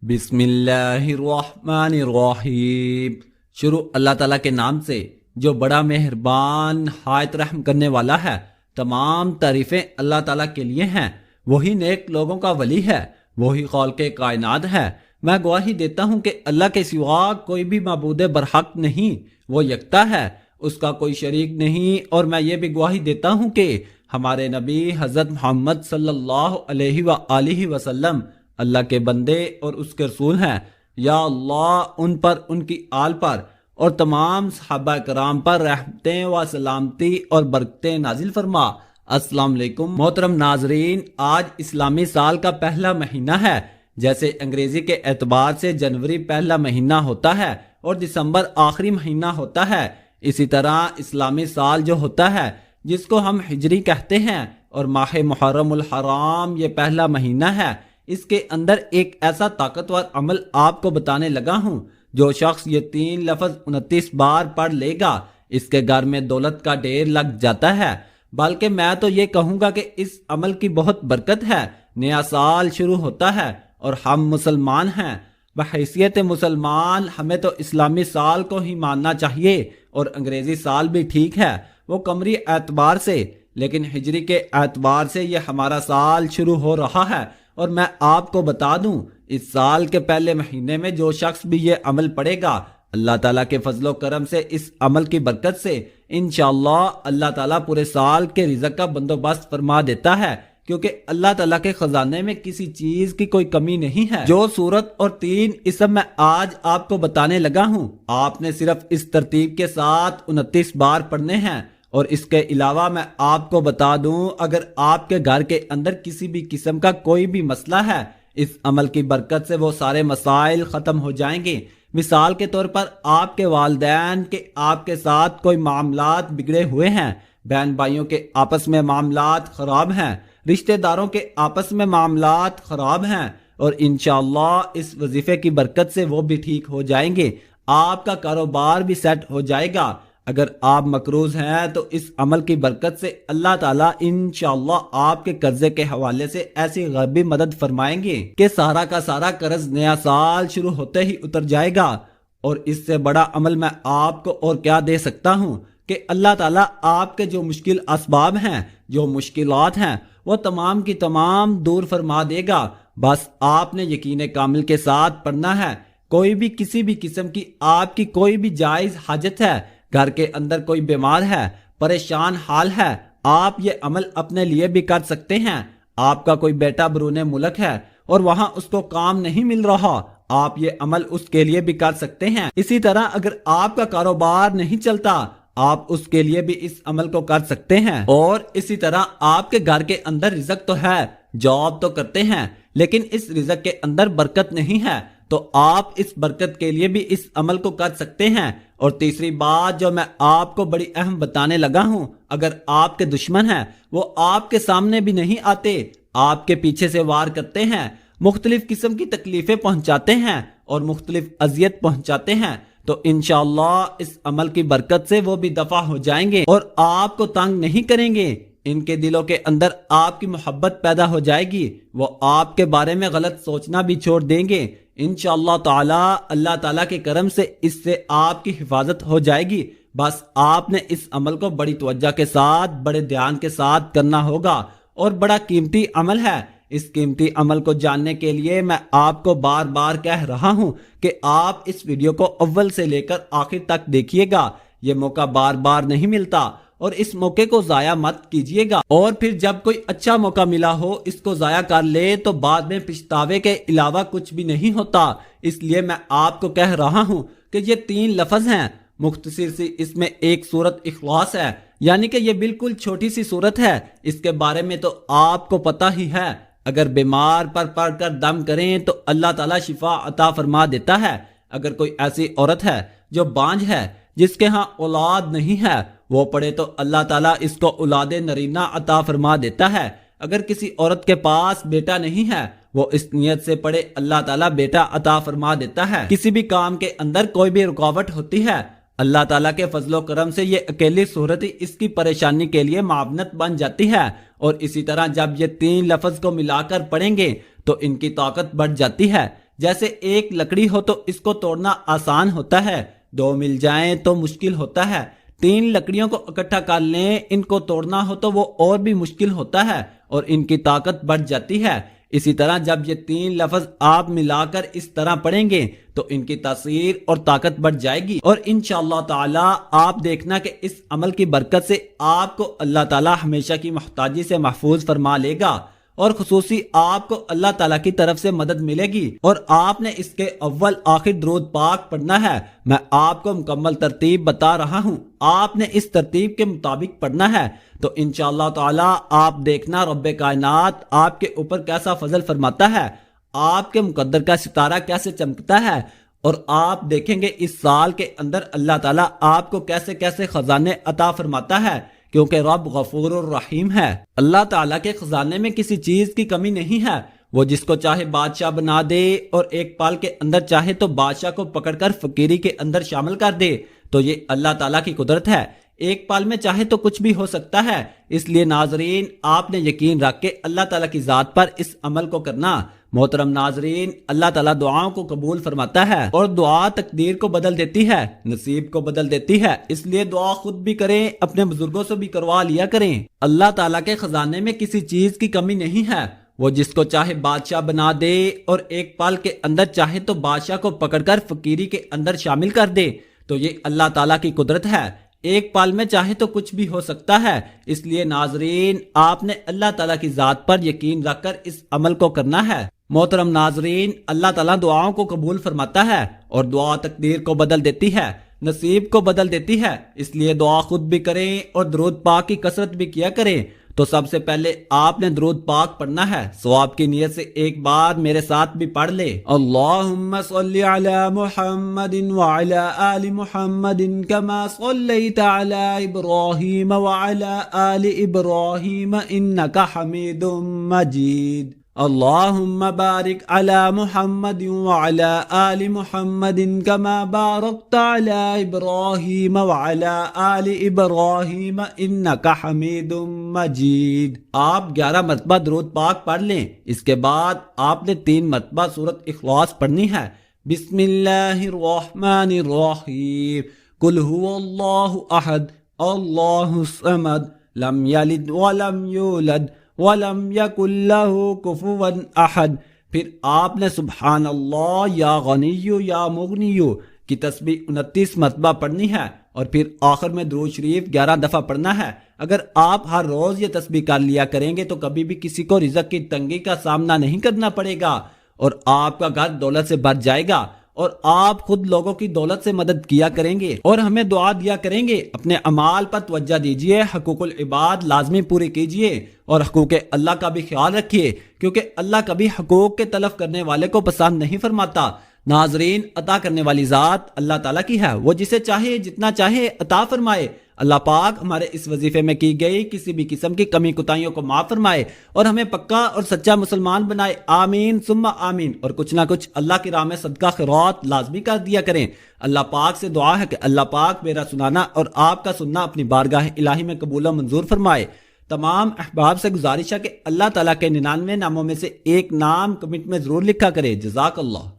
بسم اللہ الرحمن الرحیم۔ شروع اللہ تعالیٰ کے نام سے جو بڑا مہربان نہایت رحم کرنے والا ہے۔ تمام تعریفیں اللہ تعالیٰ کے لیے ہیں۔ وہی نیک لوگوں کا ولی ہے، وہی خالق کائنات ہے۔ میں گواہی دیتا ہوں کہ اللہ کے سوا کوئی بھی معبود برحق نہیں، وہ یکتا ہے، اس کا کوئی شریک نہیں۔ اور میں یہ بھی گواہی دیتا ہوں کہ ہمارے نبی حضرت محمد صلی اللہ علیہ وآلہ وسلم اللہ کے بندے اور اس کے رسول ہیں۔ یا اللہ ان پر، ان کی آل پر اور تمام صحابہ کرام پر رحمتیں و سلامتی اور برکتیں نازل فرما۔ السلام علیکم محترم ناظرین، آج اسلامی سال کا پہلا مہینہ ہے۔ جیسے انگریزی کے اعتبار سے جنوری پہلا مہینہ ہوتا ہے اور دسمبر آخری مہینہ ہوتا ہے، اسی طرح اسلامی سال جو ہوتا ہے جس کو ہم ہجری کہتے ہیں، اور ماہ محرم الحرام یہ پہلا مہینہ ہے۔ اس کے اندر ایک ایسا طاقتور عمل آپ کو بتانے لگا ہوں۔ جو شخص یہ 3 لفظ 29 بار پڑھ لے گا، اس کے گھر میں دولت کا ڈھیر لگ جاتا ہے۔ بلکہ میں تو یہ کہوں گا کہ اس عمل کی بہت برکت ہے۔ نیا سال شروع ہوتا ہے اور ہم مسلمان ہیں۔ بحیثیت مسلمان ہمیں تو اسلامی سال کو ہی ماننا چاہیے، اور انگریزی سال بھی ٹھیک ہے، وہ قمری اعتبار سے، لیکن ہجری کے اعتبار سے یہ ہمارا سال شروع ہو رہا ہے۔ اور میں آپ کو بتا دوں، اس سال کے پہلے مہینے میں جو شخص بھی یہ عمل پڑھے گا، اللہ تعالیٰ کے فضل و کرم سے اس عمل کی برکت سے انشاءاللہ اللہ تعالیٰ پورے سال کے رزق کا بندوبست فرما دیتا ہے، کیونکہ اللہ تعالیٰ کے خزانے میں کسی چیز کی کوئی کمی نہیں ہے۔ جو صورت اور 3 اسم میں آج آپ کو بتانے لگا ہوں، آپ نے صرف اس ترتیب کے ساتھ 29 بار پڑھنے ہیں۔ اور اس کے علاوہ میں آپ کو بتا دوں، اگر آپ کے گھر کے اندر کسی بھی قسم کا کوئی بھی مسئلہ ہے، اس عمل کی برکت سے وہ سارے مسائل ختم ہو جائیں گے۔ مثال کے طور پر آپ کے والدین کے آپ کے ساتھ کوئی معاملات بگڑے ہوئے ہیں، بہن بھائیوں کے آپس میں معاملات خراب ہیں، رشتہ داروں کے آپس میں معاملات خراب ہیں، اور انشاءاللہ اس وظیفے کی برکت سے وہ بھی ٹھیک ہو جائیں گے۔ آپ کا کاروبار بھی سیٹ ہو جائے گا۔ اگر آپ مقروض ہیں تو اس عمل کی برکت سے اللہ تعالیٰ انشاءاللہ آپ کے قرضے کے حوالے سے ایسی غیبی مدد فرمائیں گے کہ سارا کا سارا قرض نیا سال شروع ہوتے ہی اتر جائے گا۔ اور اس سے بڑا عمل میں آپ کو اور کیا دے سکتا ہوں کہ اللہ تعالیٰ آپ کے جو مشکل اسباب ہیں، جو مشکلات ہیں، وہ تمام کی تمام دور فرما دے گا۔ بس آپ نے یقین کامل کے ساتھ پڑھنا ہے۔ کوئی بھی کسی بھی قسم کی آپ کی کوئی بھی جائز حاجت ہے، گھر کے اندر کوئی بیمار ہے، پریشان حال ہے، آپ یہ عمل اپنے لیے بھی کر سکتے ہیں۔ آپ کا کوئی بیٹا برون ملک ہے اور وہاں اس کو کام نہیں مل رہا، آپ یہ عمل اس کے لیے بھی کر سکتے ہیں۔ اسی طرح اگر آپ کا کاروبار نہیں چلتا، آپ اس کے لیے بھی اس عمل کو کر سکتے ہیں۔ اور اسی طرح آپ کے گھر کے اندر رزق تو ہے، جاب تو کرتے ہیں، لیکن اس رزق کے اندر برکت نہیں ہے، تو آپ اس برکت کے لیے بھی اس عمل کو کر سکتے ہیں۔ اور تیسری بات جو میں آپ کو بڑی اہم بتانے لگا ہوں، اگر آپ کے دشمن ہیں، وہ آپ کے سامنے بھی نہیں آتے، آپ کے پیچھے سے وار کرتے ہیں، مختلف قسم کی تکلیفیں پہنچاتے ہیں اور مختلف اذیت پہنچاتے ہیں، تو انشاءاللہ اس عمل کی برکت سے وہ بھی دفع ہو جائیں گے اور آپ کو تنگ نہیں کریں گے۔ ان کے دلوں کے اندر آپ کی محبت پیدا ہو جائے گی، وہ آپ کے بارے میں غلط سوچنا بھی چھوڑ دیں گے۔ انشاءاللہ تعالی اللہ تعالیٰ کے کرم سے اس سے آپ کی حفاظت ہو جائے گی۔ بس آپ نے اس عمل کو بڑی توجہ کے ساتھ، بڑے دھیان کے ساتھ کرنا ہوگا، اور بڑا قیمتی عمل ہے۔ اس قیمتی عمل کو جاننے کے لیے میں آپ کو بار بار کہہ رہا ہوں کہ آپ اس ویڈیو کو اول سے لے کر آخر تک دیکھیے گا۔ یہ موقع بار بار نہیں ملتا، اور اس موقع کو ضائع مت کیجیے گا۔ اور پھر جب کوئی اچھا موقع ملا ہو، اس کو ضائع کر لے تو بعد میں پچھتاوے کے علاوہ کچھ بھی نہیں ہوتا۔ اس لیے میں آپ کو کہہ رہا ہوں کہ یہ 3 لفظ ہیں، مختصر سی اس میں ایک سورت اخلاص ہے، یعنی کہ یہ بالکل چھوٹی سی سورت ہے۔ اس کے بارے میں تو آپ کو پتہ ہی ہے، اگر بیمار پر پڑھ کر دم کریں تو اللہ تعالیٰ شفا عطا فرما دیتا ہے۔ اگر کوئی ایسی عورت ہے جو بانجھ ہے، جس کے ہاں اولاد نہیں ہے، وہ پڑھے تو اللہ تعالیٰ اس کو اولاد نرینہ عطا فرما دیتا ہے۔ اگر کسی عورت کے پاس بیٹا نہیں ہے، وہ اس نیت سے پڑھے، اللہ تعالیٰ بیٹا عطا فرما دیتا ہے۔ کسی بھی کام کے اندر کوئی بھی رکاوٹ ہوتی ہے، اللہ تعالیٰ کے فضل و کرم سے یہ اکیلی صورت ہی اس کی پریشانی کے لیے معاونت بن جاتی ہے۔ اور اسی طرح جب یہ 3 لفظ کو ملا کر پڑھیں گے تو ان کی طاقت بڑھ جاتی ہے۔ جیسے ایک لکڑی ہو تو اس کو توڑنا آسان ہوتا ہے، دو مل جائیں تو مشکل ہوتا ہے، تین لکڑیوں کو اکٹھا کر لیں ان کو توڑنا ہو تو وہ اور بھی مشکل ہوتا ہے اور ان کی طاقت بڑھ جاتی ہے۔ اسی طرح جب یہ تین لفظ آپ ملا کر اس طرح پڑھیں گے تو ان کی تاثیر اور طاقت بڑھ جائے گی، اور انشاءاللہ تعالی آپ دیکھنا کہ اس عمل کی برکت سے آپ کو اللہ تعالی ہمیشہ کی محتاجی سے محفوظ فرما لے گا، اور خصوصی آپ کو اللہ تعالیٰ کی طرف سے مدد ملے گی۔ اور آپ نے اس کے اول آخر درود پاک پڑھنا ہے، میں آپ کو مکمل ترتیب بتا رہا ہوں، آپ نے اس ترتیب کے مطابق پڑھنا ہے، تو انشاءاللہ تعالی آپ دیکھنا رب کائنات آپ کے اوپر کیسا فضل فرماتا ہے، آپ کے مقدر کا ستارہ کیسے چمکتا ہے، اور آپ دیکھیں گے اس سال کے اندر اللہ تعالیٰ آپ کو کیسے کیسے خزانے عطا فرماتا ہے، کیونکہ رب غفور الرحیم ہے۔ اللہ تعالیٰ کے خزانے میں کسی چیز کی کمی نہیں ہے، وہ جس کو چاہے بادشاہ بنا دے اور ایک پال کے اندر چاہے تو بادشاہ کو پکڑ کر فقیری کے اندر شامل کر دے، تو یہ اللہ تعالیٰ کی قدرت ہے۔ ایک پال میں چاہے تو کچھ بھی ہو سکتا ہے، اس لیے ناظرین آپ نے یقین رکھ کے اللہ تعالیٰ کی ذات پر اس عمل کو کرنا۔ محترم ناظرین، اللہ تعالیٰ دعاؤں کو قبول فرماتا ہے، اور دعا تقدیر کو بدل دیتی ہے، نصیب کو بدل دیتی ہے، اس لیے دعا خود بھی کریں، اپنے بزرگوں سے بھی کروا لیا کریں۔ اللہ تعالیٰ کے خزانے میں کسی چیز کی کمی نہیں ہے، وہ جس کو چاہے بادشاہ بنا دے اور ایک پال کے اندر چاہے تو بادشاہ کو پکڑ کر فقیری کے اندر شامل کر دے، تو یہ اللہ تعالیٰ کی قدرت ہے۔ ایک پال میں چاہے تو کچھ بھی ہو سکتا ہے، اس لیے ناظرین آپ نے اللہ تعالیٰ کی ذات پر یقین رکھ کر اس عمل کو کرنا ہے۔ محترم ناظرین، اللہ تعالیٰ دعاؤں کو قبول فرماتا ہے، اور دعا تقدیر کو بدل دیتی ہے، نصیب کو بدل دیتی ہے، اس لیے دعا خود بھی کریں اور درود پاک کی کثرت بھی کیا کریں۔ تو سب سے پہلے آپ نے درود پاک پڑھنا ہے، ثواب کی نیت سے ایک بار میرے ساتھ بھی پڑھ لے۔ اللہم صلی علی محمد وعلی آل محمد کما صلیت علی ابراہیم وعلی آل ابراہیم انک حمید مجید۔ اللہم بارک علی محمد وعلی آل محمد کما بارکت علی ابراہیم وعلی آل ابراہیم انک حمید مجید۔ آپ 11 مرتبہ درود پاک پڑھ لیں، اس کے بعد آپ نے 3 مرتبہ سورۃ اخلاص پڑھنی ہے۔ بسم اللہ الرحمن الرحیم، قل هو اللہ احد اللہ الصمد لم یلد ولم یولد وَلَمْ يَكُنْ لَهُ كُفُوًا أَحَدٌ۔ پھر آپ نے سبحان اللہ یا غنی یا مغنی کی تسبیح 29 مرتبہ پڑھنی ہے، اور پھر آخر میں درود شریف 11 دفعہ پڑھنا ہے۔ اگر آپ ہر روز یہ تسبیح کر لیا کریں گے تو کبھی بھی کسی کو رزق کی تنگی کا سامنا نہیں کرنا پڑے گا، اور آپ کا گھر دولت سے بھر جائے گا، اور آپ خود لوگوں کی دولت سے مدد کیا کریں گے اور ہمیں دعا دیا کریں گے۔ اپنے اعمال پر توجہ دیجئے، حقوق العباد لازمی پورے کیجئے، اور حقوق اللہ کا بھی خیال رکھیے، کیونکہ اللہ کبھی حقوق کے تلف کرنے والے کو پسند نہیں فرماتا۔ ناظرین، عطا کرنے والی ذات اللہ تعالیٰ کی ہے، وہ جسے چاہے جتنا چاہے عطا فرمائے۔ اللہ پاک ہمارے اس وظیفے میں کی گئی کسی بھی قسم کی کمی کوتاہیوں کو معاف فرمائے اور ہمیں پکا اور سچا مسلمان بنائے، آمین ثم آمین۔ اور کچھ نہ کچھ اللہ کی راہ میں صدقہ خیرات لازمی کر دیا کریں۔ اللہ پاک سے دعا ہے کہ اللہ پاک میرا سنانا اور آپ کا سننا اپنی بارگاہ الہی میں قبول و منظور فرمائے۔ تمام احباب سے گزارش ہے کہ اللہ تعالیٰ کے 99 ناموں میں سے ایک نام کمنٹ میں ضرور لکھا کرے۔ جزاک اللہ۔